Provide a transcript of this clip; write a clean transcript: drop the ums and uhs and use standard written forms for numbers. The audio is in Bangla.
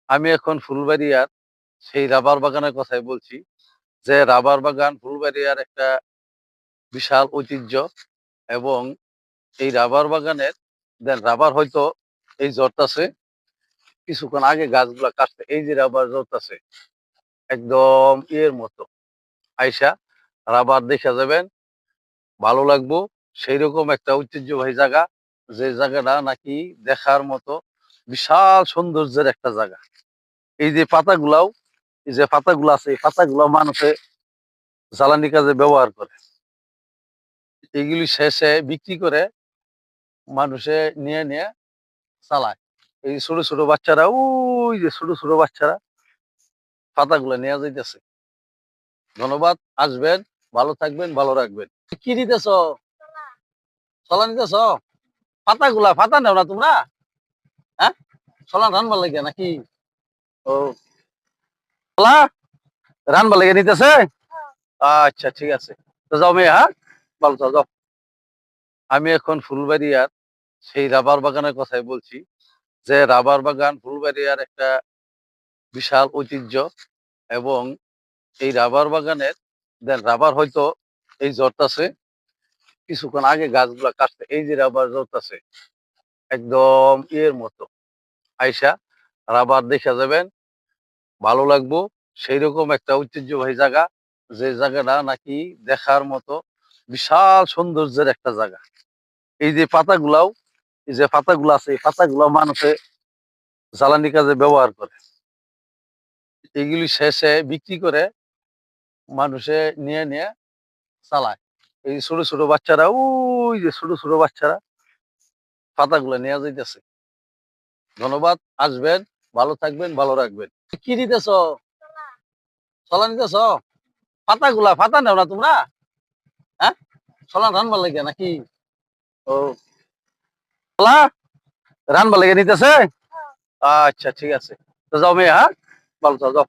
আমি এখন ফুলবাড়িয়ার সেই রাবার বাগানের কথাই বলছি। যে রাবার বাগান ফুলবাড়িয়ার একটা বিশাল ঐতিহ্য। এবং এই রাবার বাগানের রাবার হয়তো এই ঝরতাছে, কিছুক্ষণ আগে গাছগুলা কাটছে, এই যে রাবার ঝরতাছে একদম ইয়ের মতো। আইসা রাবার দেখা যাবেন, ভালো লাগবো। সেই রকম একটা ঐতিহ্যবাহী জায়গা, যে জায়গাটা নাকি দেখার মতো বিশাল সৌন্দর্যের একটা জায়গা। এই যে পাতাগুলাও, এই যে পাতাগুলো আছে, এই পাতাগুলো মানুষে জ্বালানি কাজে ব্যবহার করে। এগুলি শেষে বিক্রি করে মানুষে নিয়ে নিয়ে চালায়। এই ছোট ছোট বাচ্চারা, ওই যে ছোট ছোট বাচ্চারা পাতাগুলো নিয়ে যাইতেছে। ধন্যবাদ, আসবেন, ভালো থাকবেন, ভালো রাখবেন। কি দিতেছ? ছলা নিতেছ? পাতাগুলা পাতা নেও না তোমরা? হ্যাঁ, ছলা রানবার লাগে নাকি? ও, ছলা রানবার লাগে নিতেছে। আচ্ছা, ঠিক আছে, তো যাও মেয়ে, হ্যাঁ, ভালো থাকো, যাও। আমি এখন ফুলবাড়িয়ার সেই রাবার বাগানের কথাই বলছি। যে রাবার বাগান ফুলবাড়িয়ার একটা বিশাল ঐতিহ্য। এবং এই রাবার বাগানের রাবার হয়তো এই ঝরতাছে, কিছুক্ষণ আগে গাছগুলা কাটছে, এই যে রাবার ঝরতাছে একদম ইয়ের মতো। আইসা রাবার দেখা যাবেন, ভালো লাগবো। সেই রকম একটা ঐতিহ্যবাহী জায়গা, যে জায়গাটা নাকি দেখার মতো বিশাল সৌন্দর্যের একটা জায়গা। এই যে পাতাগুলাও, এই যে পাতাগুলো আছে, এই পাতাগুলো মানুষে জ্বালানি কাজে ব্যবহার করে। এগুলি শেষে বিক্রি করে মানুষে নিয়ে নিয়ে চালায়। এই ছোট ছোট বাচ্চারা, ওই যে ছোট ছোট বাচ্চারা পাতাগুলো নিয়ে যাইতেছে। ধন্যবাদ, আসবেন, ভালো থাকবেন, ভালো রাখবেন। কি দিতেছ? ছলা নিতেছ? পাতাগুলা পাতা নেও না তোমরা? হ্যাঁ, ছলা রানবার লাগে নাকি? ও, ছলা রানবার লাগে নিতেছে। আচ্ছা, ঠিক আছে, তো যাও মেয়ে, হ্যাঁ, ভালো থাকো, যাও।